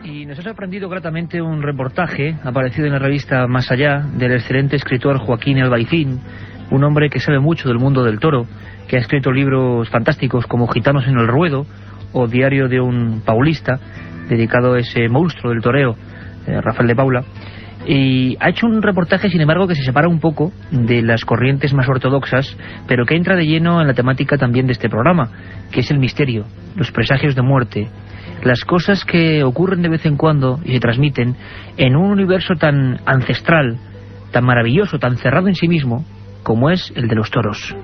Y nos ha sorprendido gratamente un reportaje aparecido en la revista Más Allá del excelente escritor Joaquín Albaicín, un hombre que sabe mucho del mundo del toro, que ha escrito libros fantásticos como Gitanos en el Ruedo o Diario de un Paulista, dedicado a ese monstruo del toreo, Rafael de Paula. Y ha hecho un reportaje, sin embargo, que se separa un poco de las corrientes más ortodoxas, pero que entra de lleno en la temática también de este programa, que es el misterio, los presagios de muerte, las cosas que ocurren de vez en cuando y se transmiten en un universo tan ancestral, tan maravilloso, tan cerrado en sí mismo, como es el de los toros.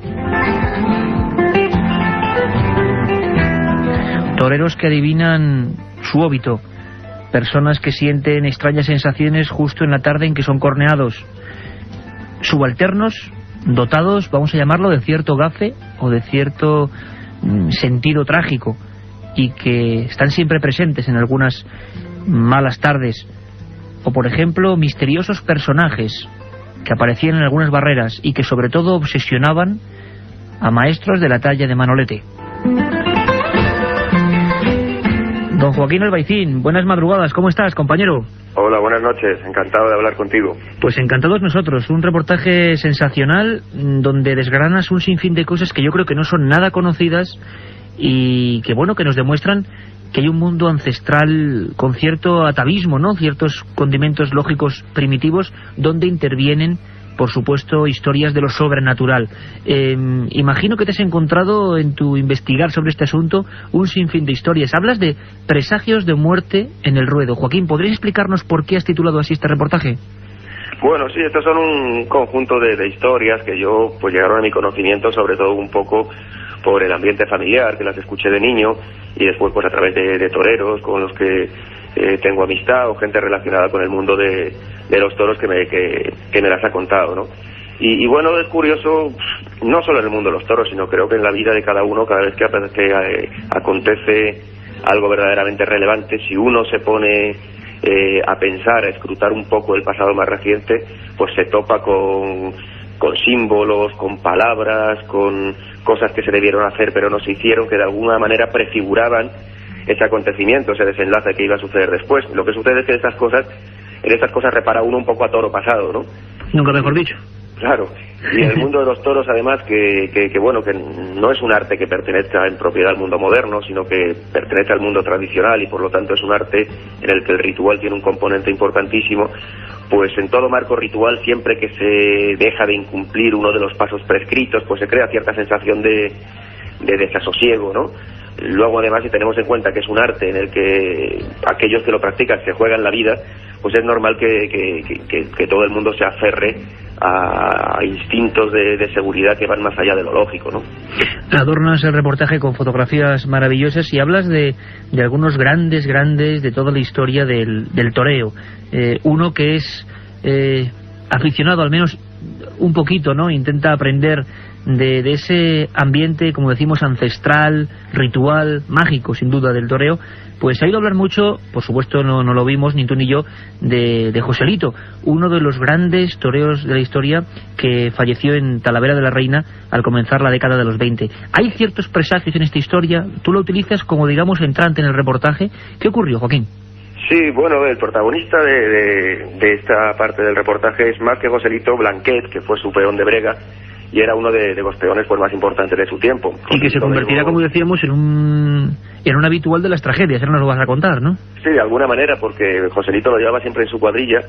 Toreros que adivinan su óbito, personas que sienten extrañas sensaciones justo en la tarde en que son corneados, subalternos dotados, vamos a llamarlo, de cierto gafe o de cierto sentido trágico, y que están siempre presentes en algunas malas tardes, o por ejemplo misteriosos personajes que aparecían en algunas barreras y que sobre todo obsesionaban a maestros de la talla de Manolete. Don Joaquín Albaicín, buenas madrugadas, ¿cómo estás, compañero? Hola, buenas noches, encantado de hablar contigo. Pues encantados nosotros, un reportaje sensacional donde desgranas un sinfín de cosas que yo creo que no son nada conocidas y que, bueno, que nos demuestran que hay un mundo ancestral con cierto atavismo, ¿no? Ciertos condimentos lógicos primitivos donde intervienen, por supuesto, historias de lo sobrenatural. Imagino que te has encontrado en tu investigar sobre este asunto un sinfín de historias. Hablas de presagios de muerte en el ruedo. Joaquín, ¿podrías explicarnos por qué has titulado así este reportaje? Bueno, sí, estos son un conjunto de historias que yo, pues, llegaron a mi conocimiento, sobre todo un poco por el ambiente familiar, que las escuché de niño, y después pues a través de toreros con los que tengo amistad, o gente relacionada con el mundo de los toros que me las ha contado, ¿no? Y bueno, es curioso, no solo en el mundo de los toros, sino creo que en la vida de cada uno, cada vez que acontece algo verdaderamente relevante, si uno se pone a pensar, a escrutar un poco el pasado más reciente, pues se topa con símbolos, con palabras, con cosas que se debieron hacer pero no se hicieron, que de alguna manera prefiguraban ese acontecimiento, ese desenlace que iba a suceder después. Lo que sucede es que en estas cosas repara uno un poco a toro pasado, ¿no? Nunca mejor dicho. Claro, y en el mundo de los toros, además, que bueno, que no es un arte que pertenezca en propiedad al mundo moderno, sino que pertenece al mundo tradicional, y por lo tanto es un arte en el que el ritual tiene un componente importantísimo. Pues en todo marco ritual, siempre que se deja de incumplir uno de los pasos prescritos, pues se crea cierta sensación de desasosiego, ¿no? Luego, además, si tenemos en cuenta que es un arte en el que aquellos que lo practican se juegan la vida, pues es normal que todo el mundo se aferre a instintos de seguridad que van más allá de lo lógico, ¿no? Adornas el reportaje con fotografías maravillosas y hablas de algunos grandes de toda la historia del toreo. Uno que es aficionado, al menos un poquito, ¿no? Intenta aprender de ese ambiente, como decimos, ancestral, ritual, mágico, sin duda, del toreo. Pues ha ido a hablar mucho, por supuesto no lo vimos ni tú ni yo, de Joselito, uno de los grandes toreros de la historia que falleció en Talavera de la Reina al comenzar la década de los 20. Hay ciertos presagios en esta historia, tú lo utilizas como, digamos, entrante en el reportaje. ¿Qué ocurrió, Joaquín? Sí, bueno, el protagonista de esta parte del reportaje es, más que Joselito, Blanquet, que fue su peón de brega, y era uno de los peones pues más importantes de su tiempo. Y que se convertirá, como decíamos, en un habitual de las tragedias. Ahora nos lo vas a contar, ¿no? Sí, de alguna manera, porque Joselito lo llevaba siempre en su cuadrilla,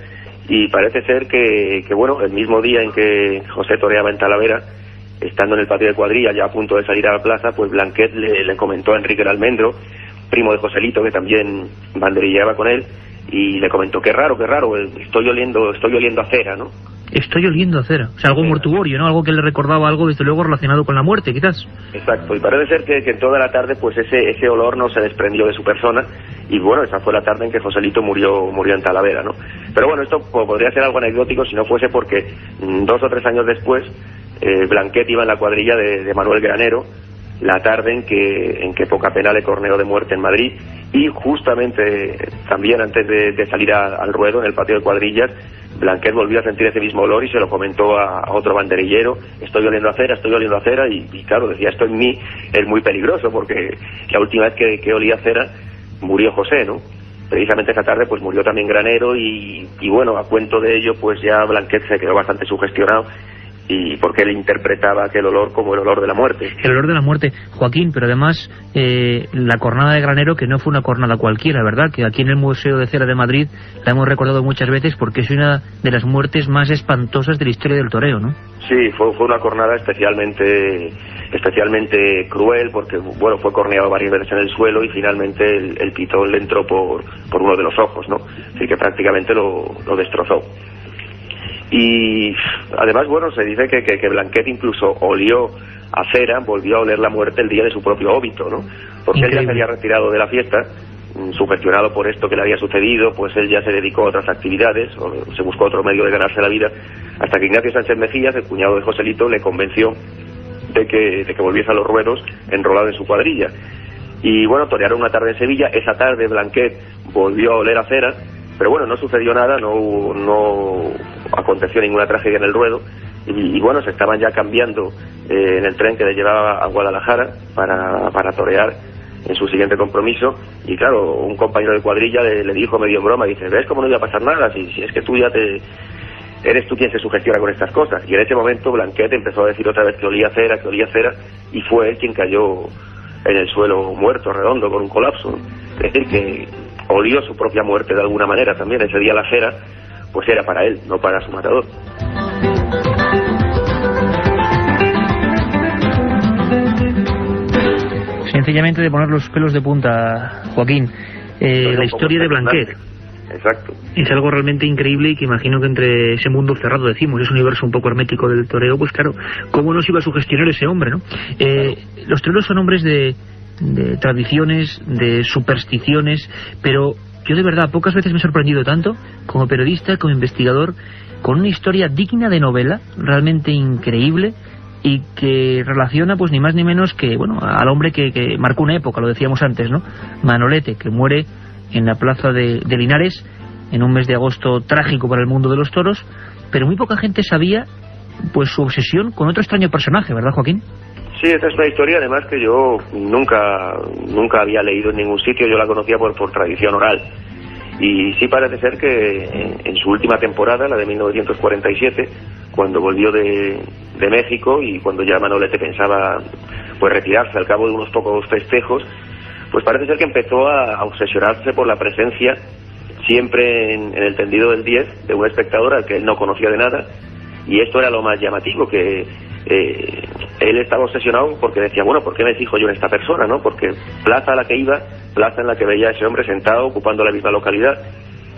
y parece ser que bueno, el mismo día en que José toreaba en Talavera, estando en el patio de cuadrilla, ya a punto de salir a la plaza, pues Blanquet le comentó a Enrique el Almendro, primo de Joselito, que también banderilleaba con él, y le comentó: qué raro, estoy oliendo a cera, ¿no? Estoy oliendo a cera, o sea, algo mortuorio, ¿no? Algo que le recordaba algo, desde luego, relacionado con la muerte, quizás. Exacto, y parece ser que en toda la tarde, pues ese olor no se desprendió de su persona, y bueno, esa fue la tarde en que Joselito murió en Talavera, ¿no? Pero bueno, esto podría ser algo anecdótico si no fuese porque 2 o 3 años después, Blanquet iba en la cuadrilla de Manuel Granero, la tarde en que Poca Pena le corneó de muerte en Madrid, y justamente también antes de salir al ruedo en el patio de cuadrillas, Blanquet volvió a sentir ese mismo olor y se lo comentó a otro banderillero: estoy oliendo a cera, y claro, decía, esto en mí es muy peligroso, porque la última vez que olía a cera murió José, ¿no? precisamente esa tarde pues murió también Granero y bueno, a cuento de ello pues ya Blanquet se quedó bastante sugestionado, y porque él interpretaba aquel olor como el olor de la muerte. El olor de la muerte, Joaquín, pero además la cornada de Granero, que no fue una cornada cualquiera, ¿verdad? Que aquí en el Museo de Cera de Madrid la hemos recordado muchas veces porque es una de las muertes más espantosas de la historia del toreo, ¿no? Sí, fue una cornada especialmente cruel, porque bueno, fue corneado varias veces en el suelo y finalmente el pitón le entró por uno de los ojos, ¿no? Así que prácticamente lo destrozó. Y además, bueno, se dice que Blanquet incluso olió a cera, volvió a oler la muerte el día de su propio óbito, ¿no? Porque él ya se había retirado de la fiesta, sugestionado por esto que le había sucedido, pues él ya se dedicó a otras actividades, o se buscó otro medio de ganarse la vida, hasta que Ignacio Sánchez Mejías, el cuñado de Joselito, le convenció de que volviese a los ruedos enrolado en su cuadrilla. Y bueno, torearon una tarde en Sevilla. Esa tarde Blanquet volvió a oler a cera, pero bueno, no sucedió nada, no aconteció ninguna tragedia en el ruedo, y bueno, se estaban ya cambiando en el tren que le llevaba a Guadalajara para torear en su siguiente compromiso, y claro, un compañero de cuadrilla le dijo medio en broma, dice, ¿ves cómo no iba a pasar nada? Si es que tú ya eres tú quien se sugestiona con estas cosas. Y en ese momento Blanquet empezó a decir otra vez que olía cera, y fue él quien cayó en el suelo muerto, redondo, con un colapso. Es decir, que olió su propia muerte de alguna manera también. Ese día la cera pues era para él, no para su matador. Sencillamente de poner los pelos de punta, Joaquín, la historia de Blanquet. Exacto. Es algo realmente increíble, y que imagino que entre ese mundo cerrado, decimos, ese universo un poco hermético del toreo, pues claro, ¿cómo nos iba a sugestionar ese hombre, no? Claro. Los toreros son hombres de tradiciones, de supersticiones, pero yo de verdad pocas veces me he sorprendido tanto, como periodista, como investigador, con una historia digna de novela, realmente increíble, y que relaciona pues ni más ni menos que, bueno, al hombre que marcó una época, lo decíamos antes, ¿no? Manolete, que muere en la plaza de Linares en un mes de agosto trágico para el mundo de los toros, pero muy poca gente sabía pues su obsesión con otro extraño personaje, ¿verdad, Joaquín? Sí, esta es una historia además que yo nunca había leído en ningún sitio. Yo la conocía por tradición oral, y sí parece ser que en su última temporada, la de 1947, cuando volvió de México, y cuando ya Manolete pensaba pues retirarse al cabo de unos pocos festejos, pues parece ser que empezó a obsesionarse por la presencia siempre en el tendido del 10 de un espectador al que él no conocía de nada. Y esto era lo más llamativo, que él estaba obsesionado porque decía, bueno, ¿por qué me fijo yo en esta persona, no? Porque plaza a la que iba, plaza en la que veía a ese hombre sentado ocupando la misma localidad,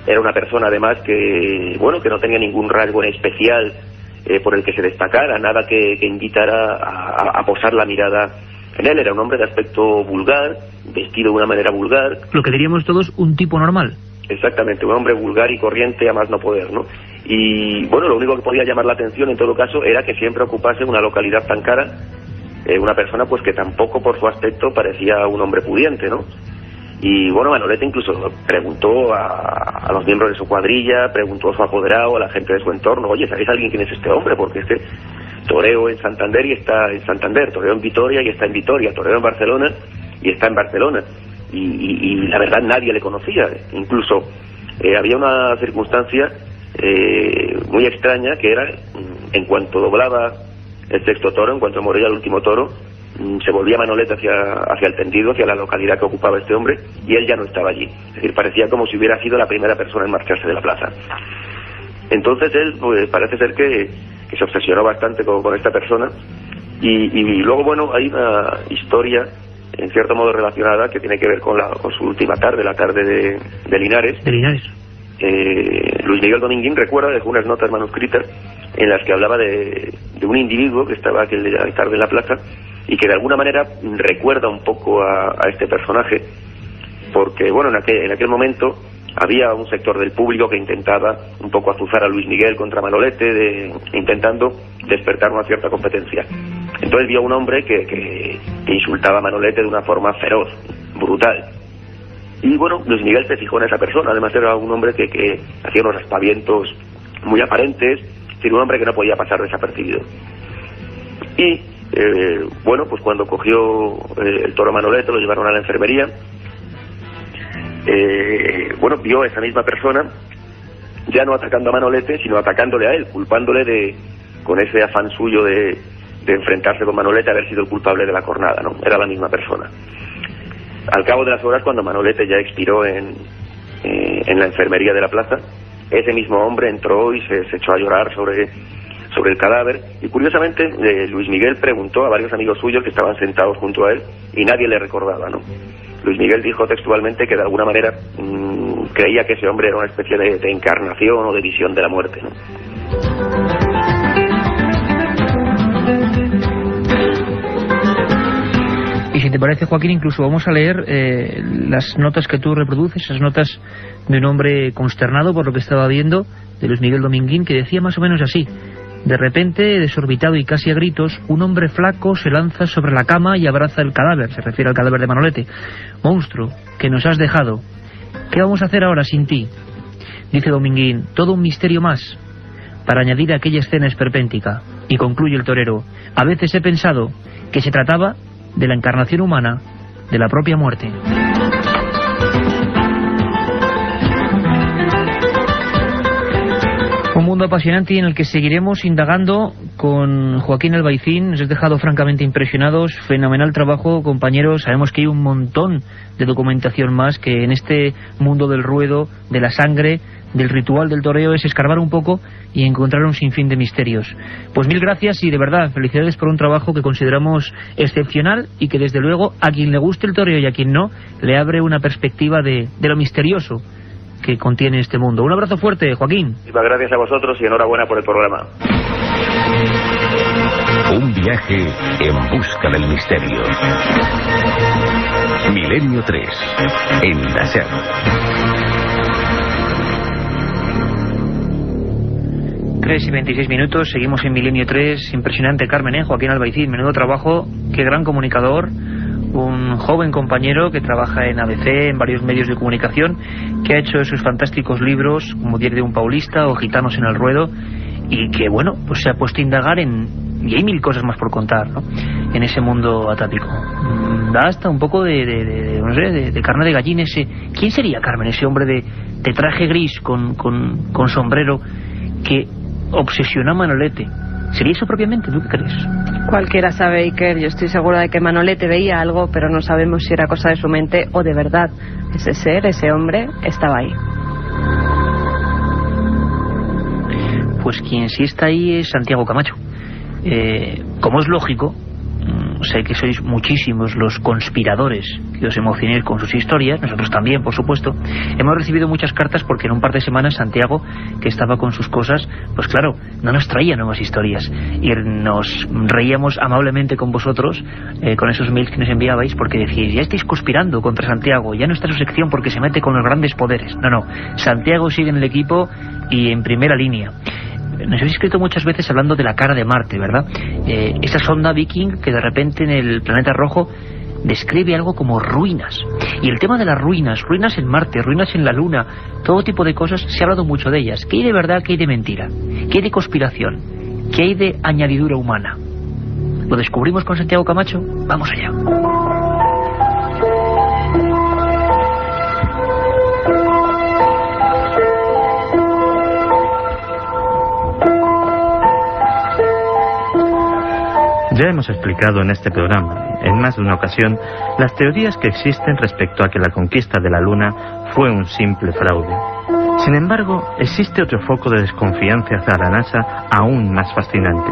era una persona además que, bueno, que no tenía ningún rasgo en especial por el que se destacara, nada que invitara a posar la mirada en él. Era un hombre de aspecto vulgar, vestido de una manera vulgar. Lo que diríamos todos un tipo normal. Exactamente, un hombre vulgar y corriente a más no poder, ¿no? Y bueno, lo único que podía llamar la atención en todo caso era que siempre ocupase una localidad tan cara, una persona pues que tampoco por su aspecto parecía un hombre pudiente, ¿no? Y bueno, Manolete incluso preguntó a los miembros de su cuadrilla, preguntó a su apoderado, a la gente de su entorno, oye, ¿sabéis alguien quién es este hombre? Porque este toreo en Santander y está en Santander, toreo en Vitoria y está en Vitoria, toreo en Barcelona y está en Barcelona. Y la verdad nadie le conocía. Incluso había una circunstancia muy extraña, que era, en cuanto doblaba el sexto toro, en cuanto moría el último toro, se volvía Manolete hacia el tendido, hacia la localidad que ocupaba este hombre, y él ya no estaba allí. Es decir, parecía como si hubiera sido la primera persona en marcharse de la plaza. Entonces él, pues parece ser que se obsesionó bastante con esta persona, y luego, bueno, hay una historia en cierto modo relacionada que tiene que ver con su última tarde, la tarde de Linares. De Linares. Luis Miguel Dominguín dejó unas notas manuscritas en las que hablaba de un individuo que estaba aquella tarde en la plaza, y que de alguna manera recuerda un poco a este personaje, porque bueno, en aquel momento había un sector del público que intentaba un poco azuzar a Luis Miguel contra Manolete, intentando despertar una cierta competencia. Entonces vio a un hombre que insultaba a Manolete de una forma feroz, brutal. Y bueno, Luis Miguel se fijó en esa persona. Además era un hombre que hacía unos aspavientos muy aparentes, es decir, un hombre que no podía pasar desapercibido. Y bueno, pues cuando cogió el toro Manolete, lo llevaron a la enfermería, bueno, vio a esa misma persona ya no atacando a Manolete, sino atacándole a él, culpándole con ese afán suyo de enfrentarse con Manolete, haber sido el culpable de la cornada, ¿no? Era la misma persona. Al cabo de las horas, cuando Manolete ya expiró en la enfermería de la plaza, ese mismo hombre entró y se echó a llorar sobre el cadáver, y curiosamente Luis Miguel preguntó a varios amigos suyos que estaban sentados junto a él, y nadie le recordaba, ¿no? Luis Miguel dijo textualmente que de alguna manera creía que ese hombre era una especie de encarnación o de visión de la muerte, ¿no? Y si te parece, Joaquín, incluso vamos a leer las notas que tú reproduces, esas notas de un hombre consternado por lo que estaba viendo, de Luis Miguel Dominguín, que decía más o menos así: de repente, desorbitado y casi a gritos, un hombre flaco se lanza sobre la cama y abraza el cadáver, se refiere al cadáver de Manolete. Monstruo, que nos has dejado. ¿Qué vamos a hacer ahora sin ti? Dice Dominguín, todo un misterio más, para añadir a aquella escena esperpéntica. Y concluye el torero, a veces he pensado que se trataba de la encarnación humana de la propia muerte. Un mundo apasionante y en el que seguiremos indagando con Joaquín Albaicín. Nos has dejado francamente impresionados. Fenomenal trabajo, compañeros. Sabemos que hay un montón de documentación más, que en este mundo del ruedo, de la sangre, del ritual del toreo, es escarbar un poco y encontrar un sinfín de misterios. Pues mil gracias y de verdad, felicidades por un trabajo que consideramos excepcional y que desde luego a quien le guste el toreo y a quien no, le abre una perspectiva de lo misterioso que contiene este mundo. Un abrazo fuerte, Joaquín. Muchas gracias a vosotros y enhorabuena por el programa. Un viaje en busca del misterio. Milenio 3, en la SER. Tres y 26 minutos, seguimos en Milenio 3. Impresionante, Carmen, Joaquín Albaicín, menudo trabajo, qué gran comunicador. Un joven compañero que trabaja en ABC, en varios medios de comunicación, que ha hecho esos fantásticos libros como Diario de un Paulista o Gitanos en el Ruedo, y que, bueno, pues se ha puesto a indagar y hay mil cosas más por contar, ¿no?, en ese mundo atápico. Da hasta un poco de carne de gallina ese... ¿Quién sería, Carmen, ese hombre de traje gris con sombrero que obsesiona a Manolete? ¿Sería eso propiamente? ¿Tú qué crees? Cualquiera sabe, Iker. Yo estoy segura de que Manolete veía algo, pero no sabemos si era cosa de su mente o de verdad ese ser, ese hombre, estaba ahí. Pues quien sí está ahí es Santiago Camacho. Como es lógico, sé que sois muchísimos los conspiradores que os emocionéis con sus historias, nosotros también, por supuesto. Hemos recibido muchas cartas porque en un par de semanas Santiago, que estaba con sus cosas, pues claro, no nos traía nuevas historias y nos reíamos amablemente con vosotros, con esos mails que nos enviabais, porque decíais, ya estáis conspirando contra Santiago, ya no está su sección porque se mete con los grandes poderes. No, Santiago sigue en el equipo y en primera línea. Nos habéis escrito muchas veces hablando de la cara de Marte, ¿verdad? Esa sonda Viking que de repente en el planeta rojo describe algo como ruinas. Y el tema de las ruinas en Marte, ruinas en la Luna, todo tipo de cosas, se ha hablado mucho de ellas. ¿Qué hay de verdad, qué hay de mentira? ¿Qué hay de conspiración? ¿Qué hay de añadidura humana? ¿Lo descubrimos con Santiago Camacho? Vamos allá. Ya hemos explicado en este programa, en más de una ocasión, las teorías que existen respecto a que la conquista de la Luna fue un simple fraude. Sin embargo, existe otro foco de desconfianza hacia la NASA aún más fascinante,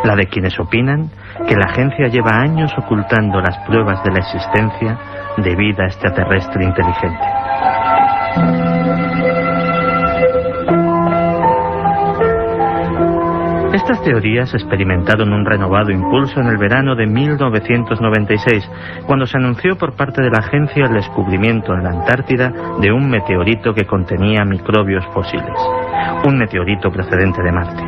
la de quienes opinan que la agencia lleva años ocultando las pruebas de la existencia de vida extraterrestre inteligente. Estas teorías experimentaron un renovado impulso en el verano de 1996, cuando se anunció por parte de la agencia el descubrimiento en la Antártida de un meteorito que contenía microbios fósiles, un meteorito procedente de Marte.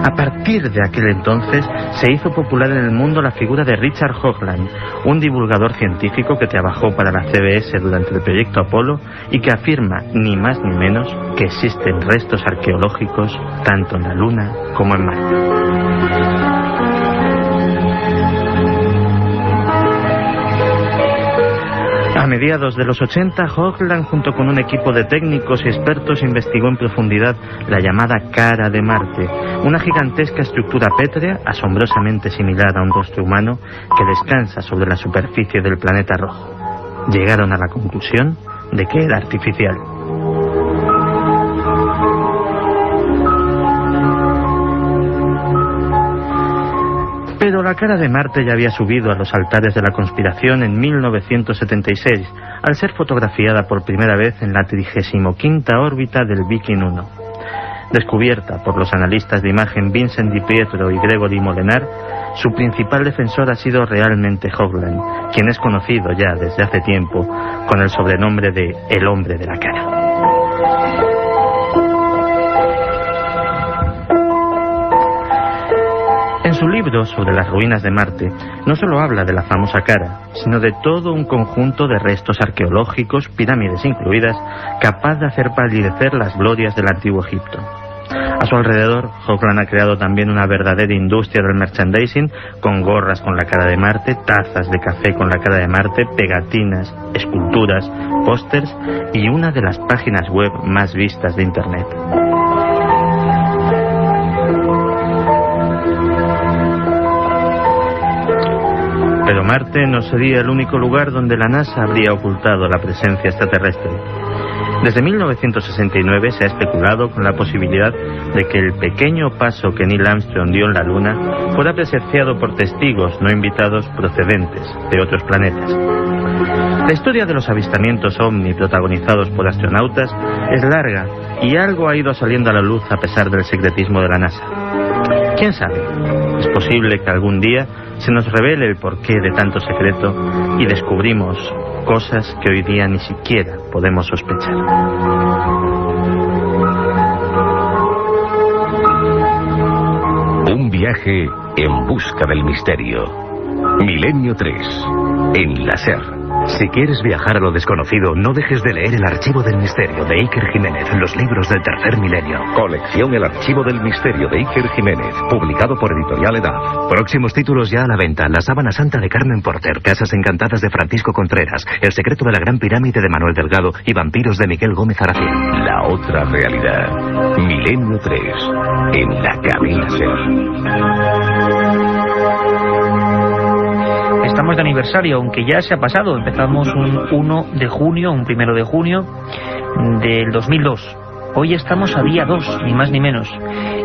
A partir de aquel entonces se hizo popular en el mundo la figura de Richard Hoagland, un divulgador científico que trabajó para la CBS durante el proyecto Apolo y que afirma, ni más ni menos, que existen restos arqueológicos tanto en la Luna como en Marte. A mediados de los 80, Hoagland, junto con un equipo de técnicos y expertos, investigó en profundidad la llamada cara de Marte, una gigantesca estructura pétrea asombrosamente similar a un rostro humano que descansa sobre la superficie del planeta rojo. Llegaron a la conclusión de que era artificial. Pero la cara de Marte ya había subido a los altares de la conspiración en 1976, al ser fotografiada por primera vez en la 35ª órbita del Viking 1. Descubierta por los analistas de imagen Vincent Di Pietro y Gregory Molenar, su principal defensor ha sido realmente Hoagland, quien es conocido ya desde hace tiempo con el sobrenombre de El Hombre de la Cara. En su libro sobre las ruinas de Marte, no solo habla de la famosa cara, sino de todo un conjunto de restos arqueológicos, pirámides incluidas, capaz de hacer palidecer las glorias del antiguo Egipto. A su alrededor, Hoagland ha creado también una verdadera industria del merchandising, con gorras con la cara de Marte, tazas de café con la cara de Marte, pegatinas, esculturas, pósters y una de las páginas web más vistas de Internet. Pero Marte no sería el único lugar donde la NASA habría ocultado la presencia extraterrestre. Desde 1969 se ha especulado con la posibilidad de que el pequeño paso que Neil Armstrong dio en la Luna fuera presenciado por testigos no invitados procedentes de otros planetas. La historia de los avistamientos ovni protagonizados por astronautas es larga y algo ha ido saliendo a la luz a pesar del secretismo de la NASA. ¿Quién sabe? Es posible que algún día se nos revele el porqué de tanto secreto y descubrimos cosas que hoy día ni siquiera podemos sospechar. Un viaje en busca del misterio. Milenio 3, en la SER. Si quieres viajar a lo desconocido, no dejes de leer El Archivo del Misterio de Iker Jiménez, los libros del tercer milenio. Colección El Archivo del Misterio de Iker Jiménez, publicado por Editorial Edad. Próximos títulos ya a la venta: La Sábana Santa de Carmen Porter, Casas Encantadas de Francisco Contreras, El Secreto de la Gran Pirámide de Manuel Delgado y Vampiros de Miguel Gómez Aracil. La otra realidad. Milenio 3, en la cadena SER. Estamos de aniversario, aunque ya se ha pasado. Empezamos un 1 de junio, un 1 de junio del 2002. Hoy estamos a día 2, ni más ni menos.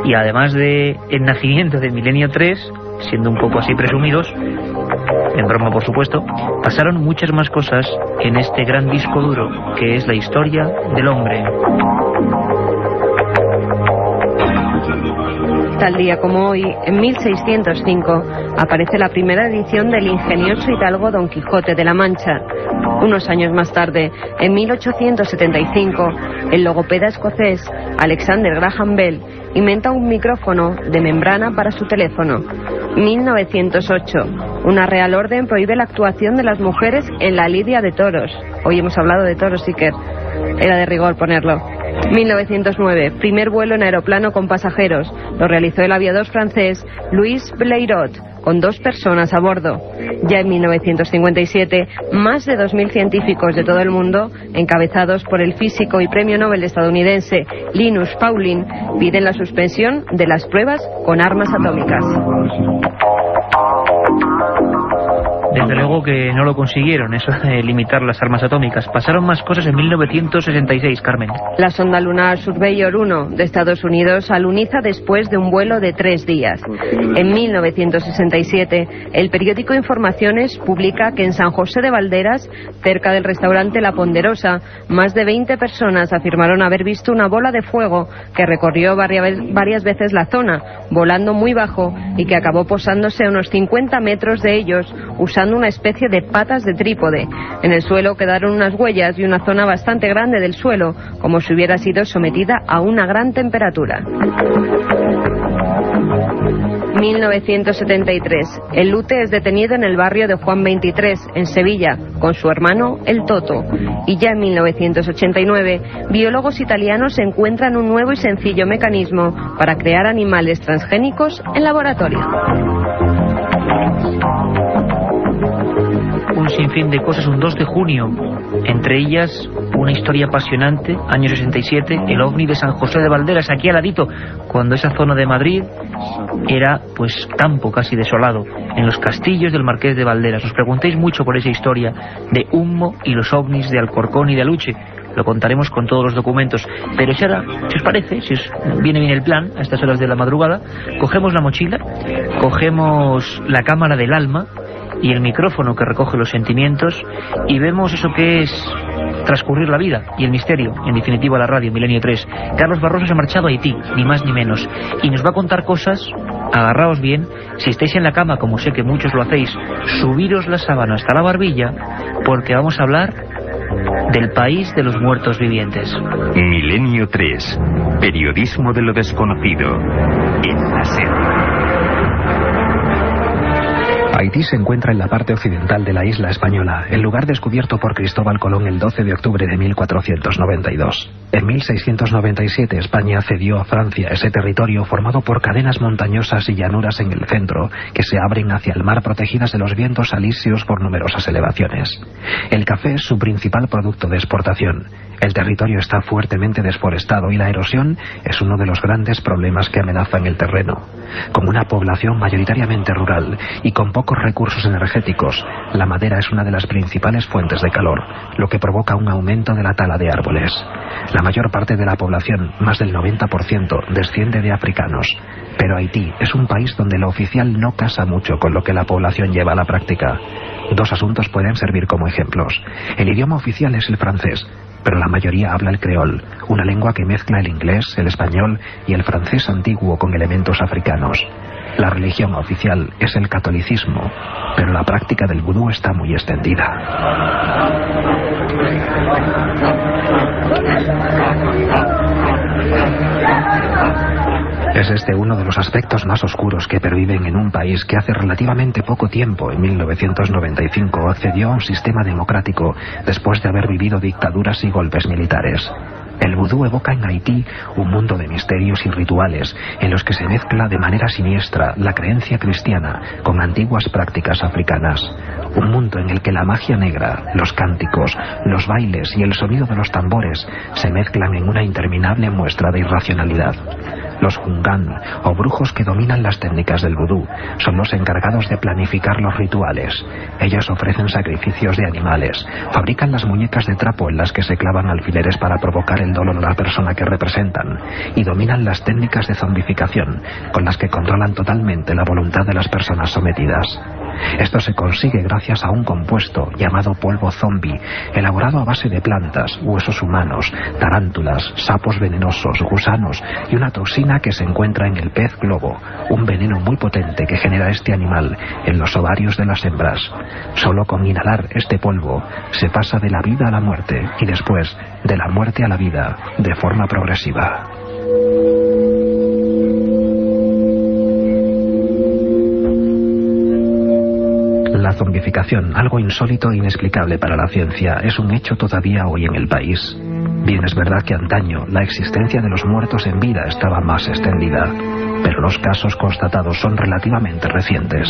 Y además de el nacimiento de Milenio 3, siendo un poco así presumidos, en broma por supuesto, pasaron muchas más cosas en este gran disco duro, que es la historia del hombre. Tal día como hoy, en 1605, aparece la primera edición del ingenioso hidalgo Don Quijote de la Mancha. Unos años más tarde, en 1875, el logopeda escocés Alexander Graham Bell inventa un micrófono de membrana para su teléfono. 1908, una real orden prohíbe la actuación de las mujeres en la lidia de toros. Hoy hemos hablado de toros, Iker. Era de rigor ponerlo. 1909, primer vuelo en aeroplano con pasajeros. Lo realizó el aviador francés Louis Blériot, con 2 personas a bordo. Ya en 1957, más de 2.000 científicos de todo el mundo, encabezados por el físico y premio Nobel estadounidense Linus Pauling, piden la suspensión de las pruebas con armas atómicas. Desde luego que no lo consiguieron, eso de limitar las armas atómicas. Pasaron más cosas en 1966, Carmen. La sonda lunar Surveyor 1 de Estados Unidos aluniza después de un vuelo de 3 días. En 1967, el periódico Informaciones publica que en San José de Valderas, cerca del restaurante La Ponderosa, más de 20 personas afirmaron haber visto una bola de fuego que recorrió varias veces la zona, volando muy bajo y que acabó posándose a unos 50 metros de ellos, usando una especie de patas de trípode. En el suelo quedaron unas huellas y una zona bastante grande del suelo, como si hubiera sido sometida a una gran temperatura. 1973. El Lute es detenido en el barrio de Juan 23, en Sevilla, con su hermano, el Toto. Y ya en 1989, biólogos italianos encuentran un nuevo y sencillo mecanismo para crear animales transgénicos en laboratorio. un sinfín de cosas un 2 de junio, entre ellas una historia apasionante, año 67, el ovni de San José de Valderas, aquí al ladito, cuando esa zona de Madrid era pues campo casi desolado, en los castillos del Marqués de Valderas. Os preguntéis mucho por esa historia de Humo y los ovnis de Alcorcón y de Aluche. Lo contaremos con todos los documentos. Pero si ahora, si os parece, si os viene bien el plan, a estas horas de la madrugada, cogemos la mochila, cogemos la cámara del alma y el micrófono que recoge los sentimientos y vemos eso que es transcurrir la vida y el misterio, en definitiva la radio, Milenio 3. Carlos Barroso se ha marchado a Haití, ni más ni menos, y nos va a contar cosas. Agarraos bien, si estáis en la cama, como sé que muchos lo hacéis, subiros la sábana hasta la barbilla, porque vamos a hablar del país de los muertos vivientes. Milenio 3, periodismo de lo desconocido, en la SER. Haití se encuentra en la parte occidental de la isla española, el lugar descubierto por Cristóbal Colón el 12 de octubre de 1492. En 1697 España cedió a Francia ese territorio formado por cadenas montañosas y llanuras en el centro, que se abren hacia el mar protegidas de los vientos alisios por numerosas elevaciones. El café es su principal producto de exportación. El territorio está fuertemente desforestado y la erosión es uno de los grandes problemas que amenazan el terreno. Con una población mayoritariamente rural y con pocos recursos energéticos, la madera es una de las principales fuentes de calor, lo que provoca un aumento de la tala de árboles. La mayor parte de la población, más del 90%, desciende de africanos. Pero Haití es un país donde lo oficial no casa mucho con lo que la población lleva a la práctica. Dos asuntos pueden servir como ejemplos. El idioma oficial es el francés, pero la mayoría habla el creol, una lengua que mezcla el inglés, el español y el francés antiguo con elementos africanos. La religión oficial es el catolicismo, pero la práctica del vudú está muy extendida. Es este uno de los aspectos más oscuros que perviven en un país que hace relativamente poco tiempo, en 1995, accedió a un sistema democrático después de haber vivido dictaduras y golpes militares. El vudú evoca en Haití un mundo de misterios y rituales en los que se mezcla de manera siniestra la creencia cristiana con antiguas prácticas africanas. Un mundo en el que la magia negra, los cánticos, los bailes y el sonido de los tambores se mezclan en una interminable muestra de irracionalidad. Los Hungan, o brujos que dominan las técnicas del vudú, son los encargados de planificar los rituales. Ellos ofrecen sacrificios de animales, fabrican las muñecas de trapo en las que se clavan alfileres para provocar el dolor a la persona que representan, y dominan las técnicas de zombificación, con las que controlan totalmente la voluntad de las personas sometidas. Esto se consigue gracias a un compuesto llamado polvo zombi, elaborado a base de plantas, huesos humanos, tarántulas, sapos venenosos, gusanos y una toxina que se encuentra en el pez globo, un veneno muy potente que genera este animal en los ovarios de las hembras. Solo con inhalar este polvo se pasa de la vida a la muerte y después de la muerte a la vida de forma progresiva. La zombificación, algo insólito e inexplicable para la ciencia, es un hecho todavía hoy en el país. Bien, es verdad que antaño la existencia de los muertos en vida estaba más extendida, pero los casos constatados son relativamente recientes.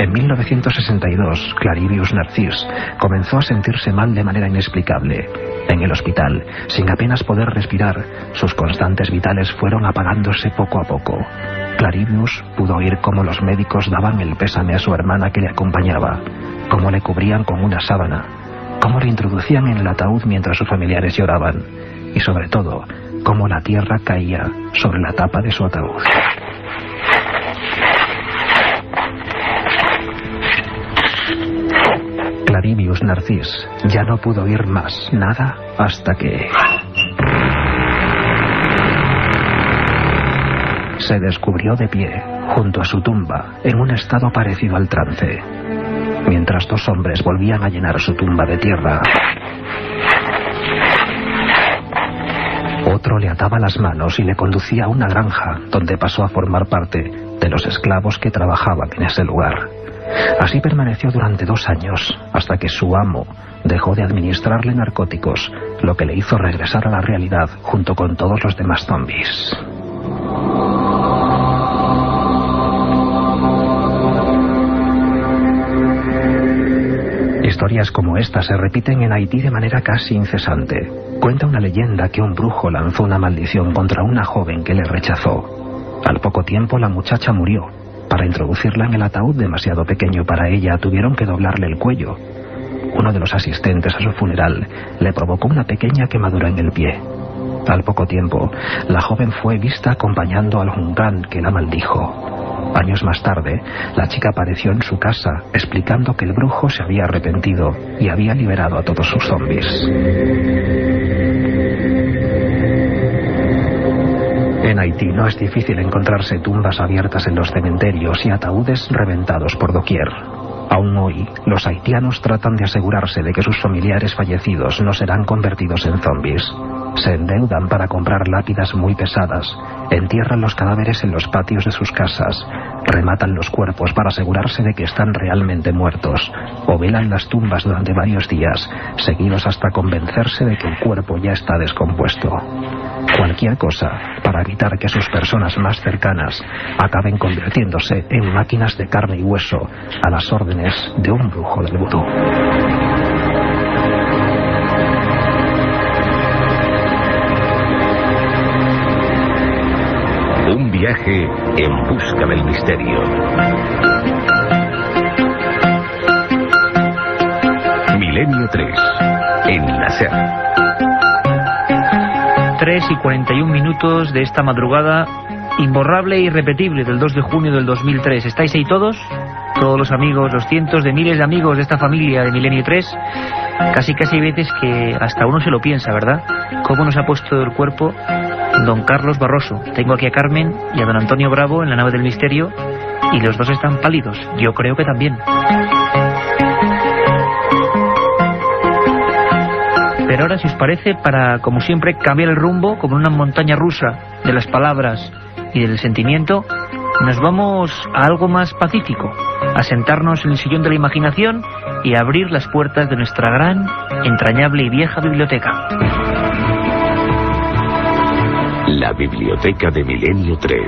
En 1962, Clarivius Narcís comenzó a sentirse mal de manera inexplicable. En el hospital, sin apenas poder respirar, sus constantes vitales fueron apagándose poco a poco. Clarivius pudo oír cómo los médicos daban el pésame a su hermana que le acompañaba, cómo le cubrían con una sábana, cómo le introducían en el ataúd mientras sus familiares lloraban, y sobre todo, cómo la tierra caía sobre la tapa de su ataúd. Clarivius Narcís ya no pudo oír más nada hasta que se descubrió de pie, junto a su tumba, en un estado parecido al trance. Mientras dos hombres volvían a llenar su tumba de tierra, otro le ataba las manos y le conducía a una granja, donde pasó a formar parte de los esclavos que trabajaban en ese lugar. Así permaneció durante 2 años, hasta que su amo dejó de administrarle narcóticos, lo que le hizo regresar a la realidad junto con todos los demás zombies. Historias como esta se repiten en Haití de manera casi incesante. Cuenta una leyenda que un brujo lanzó una maldición contra una joven que le rechazó. Al poco tiempo la muchacha murió. Para introducirla en el ataúd demasiado pequeño para ella, tuvieron que doblarle el cuello. Uno de los asistentes a su funeral le provocó una pequeña quemadura en el pie. Al poco tiempo, la joven fue vista acompañando al Jungán que la maldijo. Años más tarde, la chica apareció en su casa explicando que el brujo se había arrepentido y había liberado a todos sus zombies. En Haití no es difícil encontrarse tumbas abiertas en los cementerios y ataúdes reventados por doquier. Aún hoy, los haitianos tratan de asegurarse de que sus familiares fallecidos no serán convertidos en zombies. Se endeudan para comprar lápidas muy pesadas, entierran los cadáveres en los patios de sus casas, rematan los cuerpos para asegurarse de que están realmente muertos, o velan las tumbas durante varios días, seguidos hasta convencerse de que el cuerpo ya está descompuesto. Cualquier cosa para evitar que sus personas más cercanas acaben convirtiéndose en máquinas de carne y hueso a las órdenes de un brujo del vudú. Un viaje en busca del misterio. Milenio 3, en la SER. 3:41 de esta madrugada imborrable e irrepetible del 2 de junio del 2003. ¿Estáis ahí todos? Todos los amigos, los cientos de miles de amigos de esta familia de Milenio 3. Casi hay veces que hasta uno se lo piensa, ¿verdad? ¿Cómo nos ha puesto el cuerpo don Carlos Barroso? Tengo aquí a Carmen y a don Antonio Bravo en la nave del misterio y los dos están pálidos. Yo creo que también. Pero ahora, si os parece, para, como siempre, cambiar el rumbo, como una montaña rusa de las palabras y del sentimiento, nos vamos a algo más pacífico, a sentarnos en el sillón de la imaginación y a abrir las puertas de nuestra gran, entrañable y vieja biblioteca. La biblioteca de Milenio 3.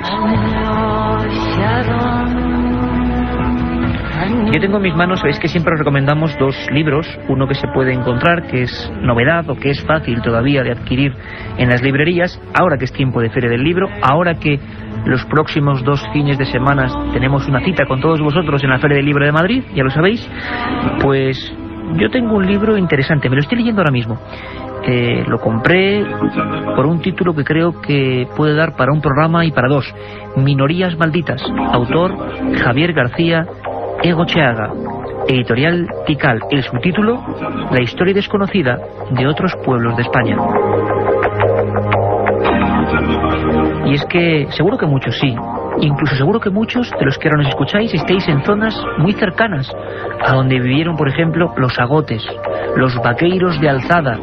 Yo tengo en mis manos, sabéis que siempre os recomendamos dos libros, uno que se puede encontrar, que es novedad o que es fácil todavía de adquirir en las librerías, ahora que es tiempo de Feria del Libro, ahora que los próximos 2 fines de semana tenemos una cita con todos vosotros en la Feria del Libro de Madrid, ya lo sabéis, pues yo tengo un libro interesante, me lo estoy leyendo ahora mismo. Lo compré por un título que creo que puede dar para un programa y para 2. Minorías malditas, autor Javier García Egocheaga, editorial Tikal. El subtítulo: La historia desconocida de otros pueblos de España. Y es que seguro que muchos sí, incluso seguro que muchos de los que ahora nos escucháis estéis en zonas muy cercanas a donde vivieron, por ejemplo, los agotes, los vaqueiros de Alzada,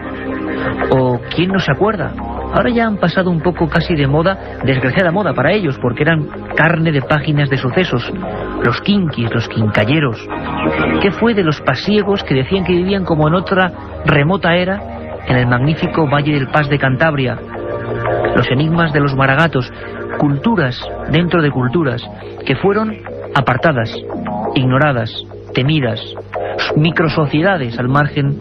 o quién no se acuerda. Ahora ya han pasado un poco casi de moda, desgraciada moda para ellos, porque eran carne de páginas de sucesos. Los quinquis, los quincalleros. ¿Qué fue de los pasiegos que decían que vivían como en otra remota era en el magnífico Valle del Pas de Cantabria? Los enigmas de los maragatos, culturas dentro de culturas, que fueron apartadas, ignoradas, temidas, microsociedades al margen,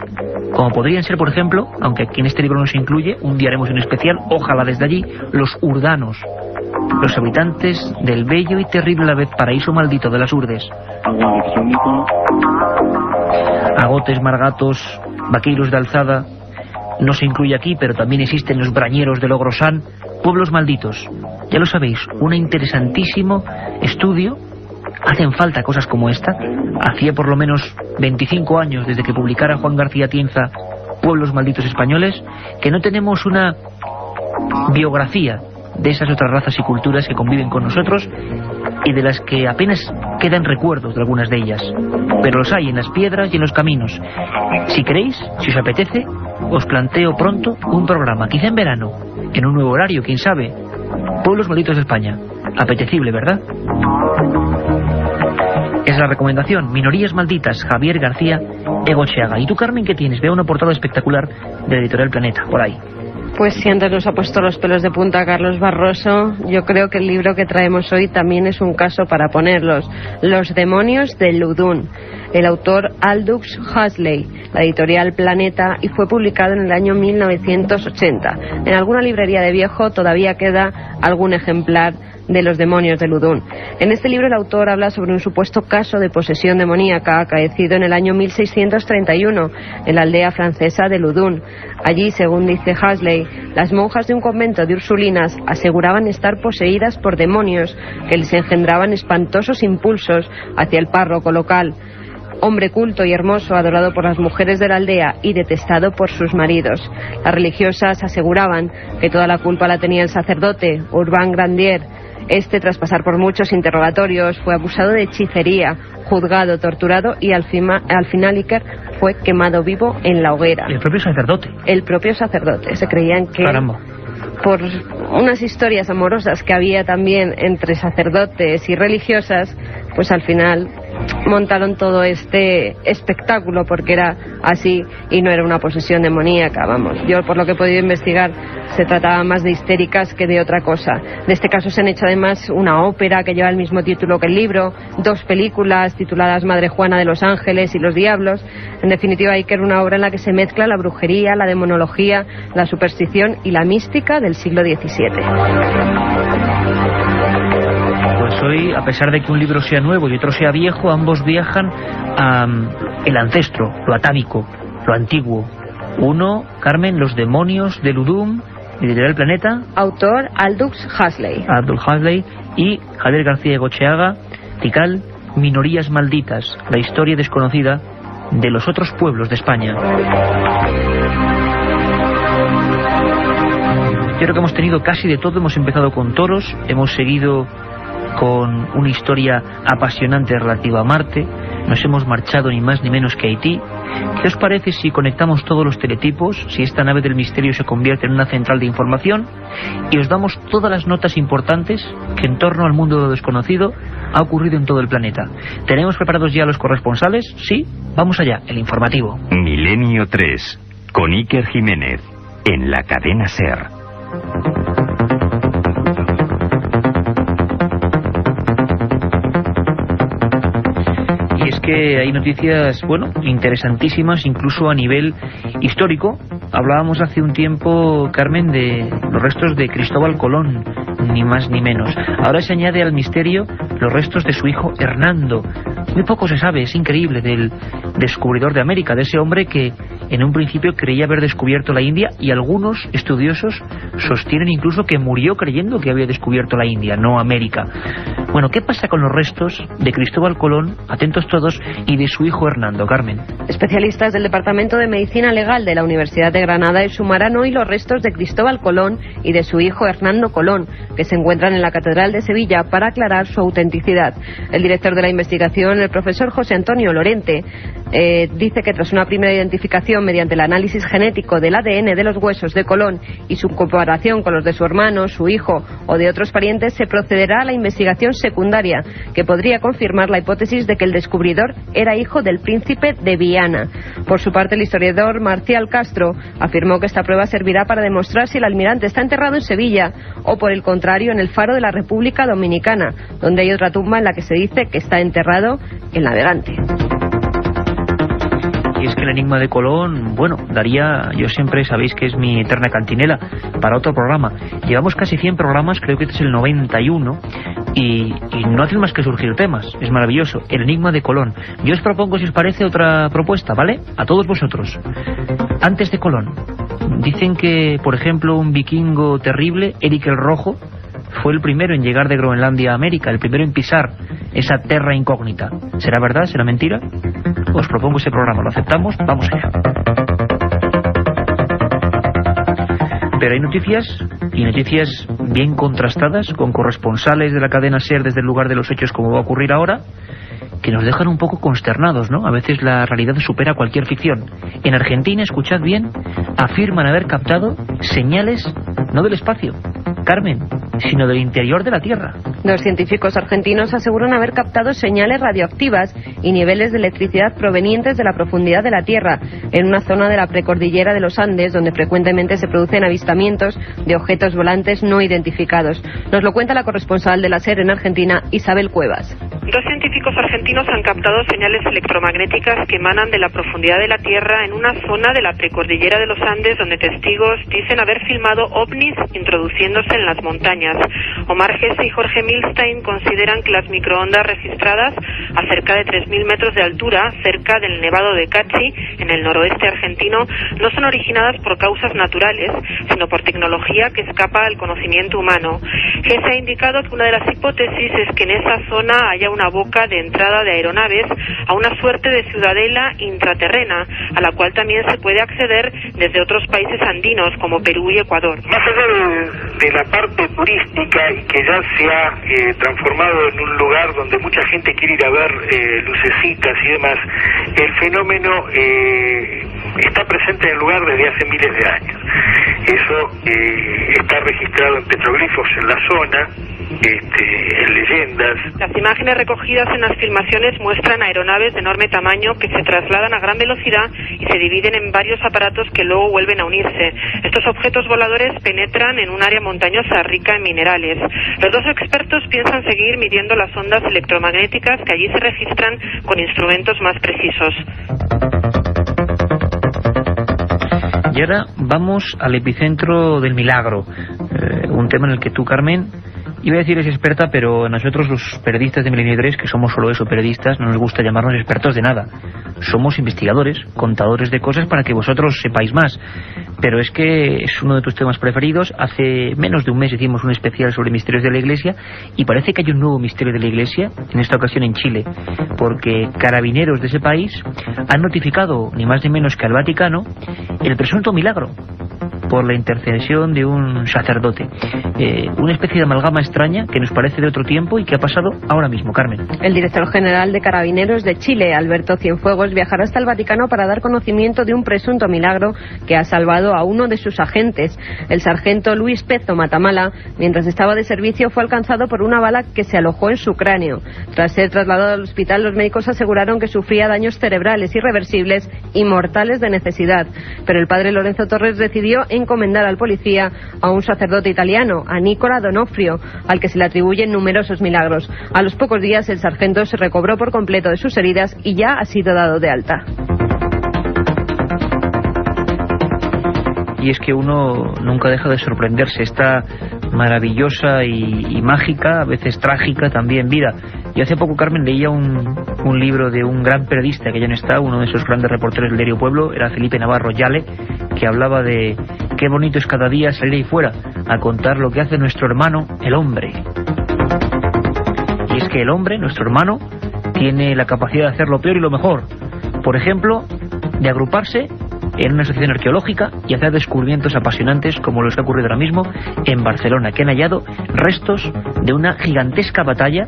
como podrían ser, por ejemplo, aunque aquí en este libro no se incluye, un día haremos un especial, ojalá desde allí, los urdanos, los habitantes del bello y terrible a la vez paraíso maldito de las Urdes. Agotes, margatos, vaqueiros de Alzada, no se incluye aquí, pero también existen los brañeros de Logrosán, pueblos malditos. Ya lo sabéis, un interesantísimo estudio. Hacen falta cosas como esta. Hacía por lo menos 25 años desde que publicara Juan García Tienza Pueblos Malditos Españoles, que no tenemos una biografía de esas otras razas y culturas que conviven con nosotros y de las que apenas quedan recuerdos de algunas de ellas. Pero los hay en las piedras y en los caminos. Si queréis, si os apetece, os planteo pronto un programa, quizá en verano, en un nuevo horario, quién sabe. Pueblos Malditos de España. Apetecible, ¿verdad? Es la recomendación, Minorías Malditas, Javier García Egocheaga. ¿Y tú, Carmen, qué tienes? Veo una portada espectacular de la editorial Planeta, por ahí. Pues si antes nos ha puesto los pelos de punta Carlos Barroso, yo creo que el libro que traemos hoy también es un caso para ponerlos. Los demonios de Loudoun. El autor Aldous Huxley, la editorial Planeta, y fue publicado en el año 1980. En alguna librería de viejo todavía queda algún ejemplar de Los demonios de Loudoun. En este libro el autor habla sobre un supuesto caso de posesión demoníaca acaecido en el año 1631 en la aldea francesa de Loudoun. Allí, según dice Huxley, las monjas de un convento de Ursulinas aseguraban estar poseídas por demonios que les engendraban espantosos impulsos hacia el párroco local, hombre culto y hermoso, adorado por las mujeres de la aldea y detestado por sus maridos. Las religiosas aseguraban que toda la culpa la tenía el sacerdote, Urbain Grandier. Este, tras pasar por muchos interrogatorios, fue acusado de hechicería, juzgado, torturado y al final Iker fue quemado vivo en la hoguera. ¿El propio sacerdote? El propio sacerdote. Se creían que... Caramba. Por unas historias amorosas que había también entre sacerdotes y religiosas, pues al final montaron todo este espectáculo porque era así y no era una posesión demoníaca, vamos. Yo, por lo que he podido investigar, se trataba más de histéricas que de otra cosa. De este caso se han hecho además una ópera que lleva el mismo título que el libro, 2 películas tituladas Madre Juana de los Ángeles y los Diablos. En definitiva, hay que ver una obra en la que se mezcla la brujería, la demonología, la superstición y la mística del siglo XVII. Pues hoy, a pesar de que un libro sea nuevo y otro sea viejo, ambos viajan a el ancestro, lo atávico, lo antiguo. Uno, Carmen, Los demonios de Loudoun, editorial Planeta. Autor Aldous Huxley. Aldous Huxley. Y Javier García Egocheaga, Tikal, Minorías malditas, la historia desconocida de los otros pueblos de España. Yo creo que hemos tenido casi de todo. Hemos empezado con toros, hemos seguido con una historia apasionante relativa a Marte, nos hemos marchado ni más ni menos que a Haití. ¿Qué os parece si conectamos todos los teletipos, si esta nave del misterio se convierte en una central de información y os damos todas las notas importantes que en torno al mundo desconocido ha ocurrido en todo el planeta? ¿Tenemos preparados ya los corresponsales? Sí, vamos allá, el informativo. Milenio 3, con Iker Jiménez, en la cadena SER. Y es que hay noticias, bueno, interesantísimas, incluso a nivel histórico. Hablábamos hace un tiempo, Carmen, de los restos de Cristóbal Colón, ni más ni menos. Ahora se añade al misterio los restos de su hijo Hernando. Muy poco se sabe, es increíble, del descubridor de América, de ese hombre que en un principio creía haber descubierto la India, y algunos estudiosos sostienen incluso que murió creyendo que había descubierto la India, no América. Bueno, ¿qué pasa con los restos de Cristóbal Colón, atentos todos, y de su hijo Hernando, Carmen? Especialistas del Departamento de Medicina Legal de la Universidad de Granada exhumarán hoy los restos de Cristóbal Colón y de su hijo Hernando Colón, que se encuentran en la Catedral de Sevilla, para aclarar su autenticidad. El director de la investigación, el profesor José Antonio Lorente, dice que tras una primera identificación mediante el análisis genético del ADN de los huesos de Colón y su comparación con los de su hermano, su hijo o de otros parientes, se procederá a la investigación secundaria, que podría confirmar la hipótesis de que el descubridor era hijo del príncipe de Viana. Por su parte, el historiador Marcial Castro afirmó que esta prueba servirá para demostrar si el almirante está enterrado en Sevilla o, por el contrario, en el Faro de la República Dominicana, donde hay otra tumba en la que se dice que está enterrado el navegante. Y es que el enigma de Colón, bueno, daría, yo siempre sabéis que es mi eterna cantinela, para otro programa. Llevamos casi 100 programas, creo que este es el 91, y no hacen más que surgir temas. Es maravilloso, el enigma de Colón. Yo os propongo, si os parece, otra propuesta, ¿vale? A todos vosotros. Antes de Colón, dicen que, por ejemplo, un vikingo terrible, Erik el Rojo, fue el primero en llegar de Groenlandia a América, el primero en pisar esa terra incógnita. ¿Será verdad? ¿Será mentira? Os propongo ese programa, ¿lo aceptamos? Vamos allá. Pero hay noticias, y noticias bien contrastadas, con corresponsales de la cadena SER desde el lugar de los hechos, como va a ocurrir ahora, que nos dejan un poco consternados, ¿no? A veces la realidad supera cualquier ficción. En Argentina, escuchad bien, afirman haber captado señales no del espacio, Carmen, sino del interior de la Tierra. Dos científicos argentinos aseguran haber captado señales radioactivas y niveles de electricidad provenientes de la profundidad de la Tierra, en una zona de la precordillera de los Andes, donde frecuentemente se producen avistamientos de objetos volantes no identificados. Nos lo cuenta la corresponsal de la SER en Argentina, Isabel Cuevas. Dos científicos argentinos han captado señales electromagnéticas que emanan de la profundidad de la Tierra en una zona de la precordillera de los Andes, donde testigos dicen haber filmado ovnis introduciéndose en las montañas. Omar Gese y Jorge Milstein consideran que las microondas registradas a cerca de 3.000 metros de altura, cerca del Nevado de Cachi, en el noroeste argentino, no son originadas por causas naturales, sino por tecnología que escapa al conocimiento humano. Gese ha indicado que una de las hipótesis es que en esa zona haya una boca de entrada de aeronaves a una suerte de ciudadela intraterrena, a la cual también se puede acceder desde otros países andinos como Perú y Ecuador. Más allá de la parte turística y que ya se ha transformado en un lugar donde mucha gente quiere ir a ver lucecitas y demás, el fenómeno está presente en el lugar desde hace miles de años. Eso está registrado en petroglifos en la zona, en leyendas. Las imágenes recogidas en las filmaciones muestran aeronaves de enorme tamaño que se trasladan a gran velocidad y se dividen en varios aparatos que luego vuelven a unirse. Estos objetos voladores penetran en un área montañosa rica en minerales. Los dos expertos piensan seguir midiendo las ondas electromagnéticas que allí se registran con instrumentos más precisos. Y ahora vamos al epicentro del milagro, un tema en el que tú, Carmen, iba a decir es experta, pero a nosotros los periodistas de Milenio 3, que somos solo eso, periodistas, no nos gusta llamarnos expertos de nada. Somos investigadores, contadores de cosas para que vosotros sepáis más. Pero es que es uno de tus temas preferidos. Hace menos de un mes hicimos un especial sobre misterios de la Iglesia y parece que hay un nuevo misterio de la Iglesia, en esta ocasión en Chile, porque carabineros de ese país han notificado, ni más ni menos que al Vaticano, el presunto milagro por la intercesión de un sacerdote. Una especie de amalgama extraña que nos parece de otro tiempo y que ha pasado ahora mismo, Carmen. El director general de Carabineros de Chile, Alberto Cienfuegos, viajará hasta el Vaticano para dar conocimiento de un presunto milagro que ha salvado a uno de sus agentes. El sargento Luis Pezzo Matamala, mientras estaba de servicio, fue alcanzado por una bala que se alojó en su cráneo. Tras ser trasladado al hospital, los médicos aseguraron que sufría daños cerebrales irreversibles y mortales de necesidad. Pero el padre Lorenzo Torres decidió encomendar al policía a un sacerdote italiano, a Nicola Donofrio, al que se le atribuyen numerosos milagros. A los pocos días el sargento se recobró por completo de sus heridas y ya ha sido dado de alta. Y es que uno nunca deja de sorprenderse, esta maravillosa y mágica, a veces trágica también vida. Yo hace poco, Carmen, leía un libro de un gran periodista que ya no está, uno de esos grandes reporteros del diario Pueblo, era Felipe Navarro Yale, que hablaba de qué bonito es cada día salir ahí fuera a contar lo que hace nuestro hermano, el hombre. Y es que el hombre, nuestro hermano, tiene la capacidad de hacer lo peor y lo mejor. Por ejemplo, de agruparse en una asociación arqueológica y hacer descubrimientos apasionantes como los que ha ocurrido ahora mismo en Barcelona, que han hallado restos de una gigantesca batalla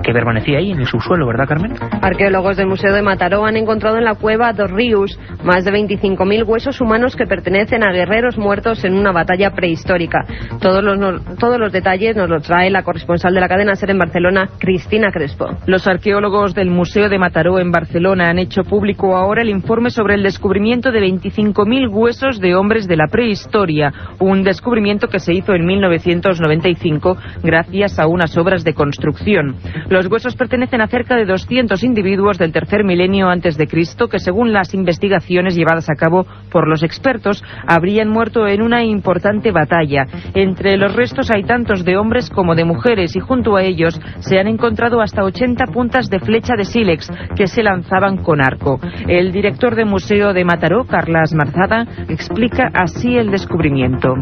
que permanecía ahí en el subsuelo, ¿verdad, Carmen? Arqueólogos del Museo de Mataró han encontrado en la cueva dos Ríos más de 25.000 huesos humanos que pertenecen a guerreros muertos en una batalla prehistórica. Todos los detalles nos los trae la corresponsal de la cadena SER en Barcelona, Cristina Crespo. Los arqueólogos del Museo de Mataró en Barcelona han hecho público ahora el informe sobre el descubrimiento de 25.000 huesos de hombres de la prehistoria, un descubrimiento que se hizo en 1995 gracias a unas obras de construcción. Los huesos pertenecen a cerca de 200 individuos del tercer milenio antes de Cristo que, según las investigaciones llevadas a cabo por los expertos, habrían muerto en una importante batalla. Entre los restos hay tantos de hombres como de mujeres y junto a ellos se han encontrado hasta 80 puntas de flecha de sílex que se lanzaban con arco. El director del Museo de Mataró, Carles Marzada, explica así el descubrimiento.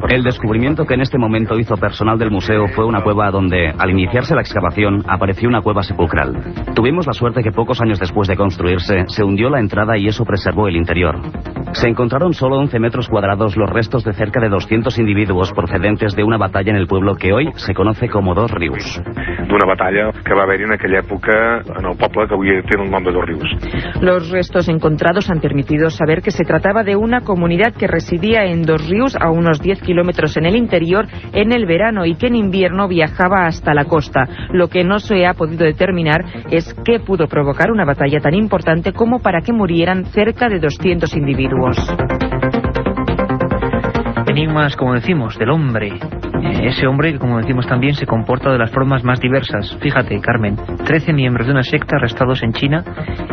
El descubrimiento que en este momento hizo personal del museo fue una cueva donde, al iniciarse la excavación, apareció una cueva sepulcral. Tuvimos la suerte que pocos años después de construirse, se hundió la entrada y eso preservó el interior. Se encontraron solo 11 metros cuadrados los restos de cerca de 200 individuos procedentes de una batalla en el pueblo que hoy se conoce como Dos Rius. D'una batalla que va haver-hi en aquella època en el poble que avui té el nom de Dos Rius. Los restos encontrados han permitido saber que se trataba de una comunidad que residía en Dos Rius, a unos 10 kilómetros en el interior, en el verano, y que en invierno viajaba hasta la costa. Lo que no se ha podido determinar es qué pudo provocar una batalla tan importante como para que murieran cerca de 200 individuos. Enigmas, como decimos, del hombre. Ese hombre que, como decimos también, se comporta de las formas más diversas. Fíjate, Carmen, 13 miembros de una secta arrestados en China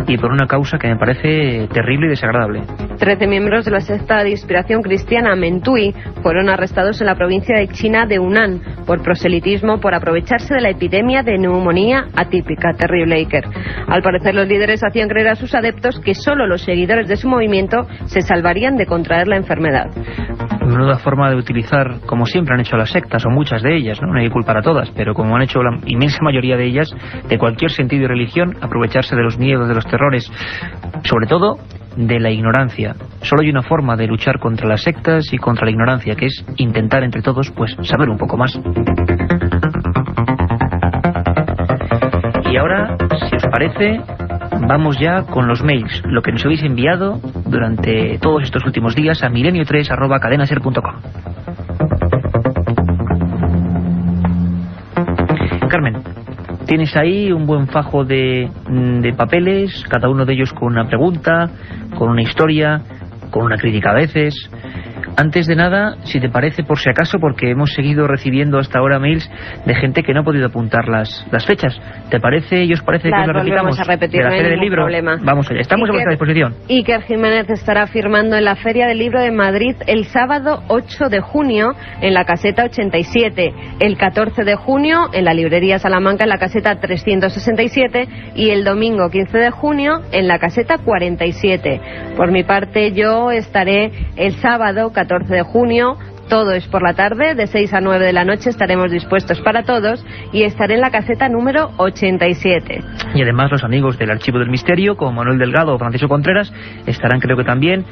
y por una causa que me parece terrible y desagradable. 13 miembros de la secta de inspiración cristiana Mentui fueron arrestados en la provincia de China de Hunan por proselitismo, por aprovecharse de la epidemia de neumonía atípica. Terrible, Iker. Al parecer, los líderes hacían creer a sus adeptos que solo los seguidores de su movimiento se salvarían de contraer la enfermedad. Menuda forma de utilizar, como siempre han hecho las sectas, o muchas de ellas, ¿no? No hay que culpar a todas, pero como han hecho la inmensa mayoría de ellas, de cualquier sentido y religión, aprovecharse de los miedos, de los terrores, sobre todo de la ignorancia. Solo hay una forma de luchar contra las sectas y contra la ignorancia, que es intentar entre todos, pues, saber un poco más. Y ahora, si os parece, vamos ya con los mails, lo que nos habéis enviado durante todos estos últimos días a milenio3@cadenaser.com. Carmen, tienes ahí un buen fajo de papeles, cada uno de ellos con una pregunta, con una historia, con una crítica a veces. Antes de nada, si te parece, por si acaso, porque hemos seguido recibiendo hasta ahora mails de gente que no ha podido apuntar las fechas. ¿Te parece y os parece que lo repitamos? Vamos a repetir, de la no hay Feria del ningún Libro. problema. Vamos allá, estamos a vuestra disposición. Iker Jiménez estará firmando en la Feria del Libro de Madrid el sábado 8 de junio en la caseta 87, el 14 de junio en la librería Salamanca en la caseta 367 y el domingo 15 de junio en la caseta 47. Por mi parte, yo estaré el sábado 14 de junio, todo es por la tarde, de 6 a 9 de la noche, estaremos dispuestos para todos y estaré en la caseta número 87. Y además los amigos del Archivo del Misterio, como Manuel Delgado o Francisco Contreras, estarán creo que también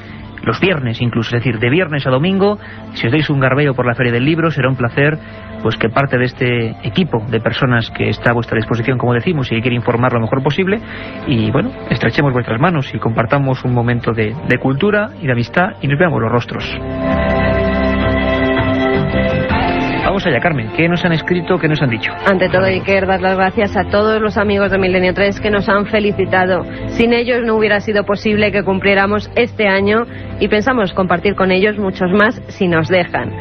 los viernes incluso, es decir, de viernes a domingo. Si os dais un garbeo por la Feria del Libro, será un placer pues que parte de este equipo de personas que está a vuestra disposición, como decimos, y que quiere informar lo mejor posible, y bueno, estrechemos vuestras manos y compartamos un momento de cultura y de amistad y nos veamos los rostros. Vamos allá, Carmen, ¿qué nos han escrito, qué nos han dicho? Ante todo, Iker, dar las gracias a todos los amigos de Milenio 3 que nos han felicitado. Sin ellos no hubiera sido posible que cumpliéramos este año y pensamos compartir con ellos muchos más si nos dejan.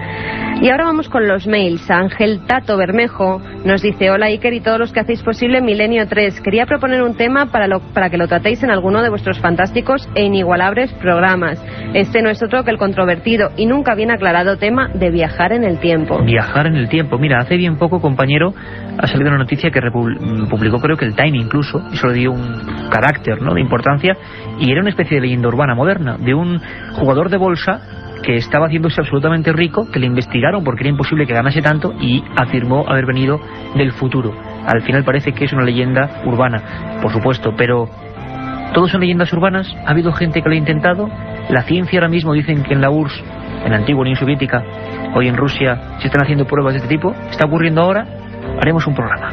Y ahora vamos con los mails. Ángel Tato Bermejo nos dice: hola Iker y todos los que hacéis posible Milenio 3. Quería proponer un tema para que lo tratéis en alguno de vuestros fantásticos e inigualables programas. Este no es otro que el controvertido y nunca bien aclarado tema de viajar en el tiempo. Viajar en el tiempo. Mira, hace bien poco, compañero, ha salido una noticia que publicó creo que el Time incluso, y eso le dio un carácter, ¿no?, de importancia, y era una especie de leyenda urbana moderna de un jugador de bolsa que estaba haciéndose absolutamente rico, que le investigaron porque era imposible que ganase tanto y afirmó haber venido del futuro. Al final parece que es una leyenda urbana, por supuesto, pero ¿todos son leyendas urbanas? ¿Ha habido gente que lo ha intentado? La ciencia ahora mismo dicen que en la URSS, en la antigua Unión Soviética, hoy en Rusia, se están haciendo pruebas de este tipo. ¿Está ocurriendo ahora? Haremos un programa.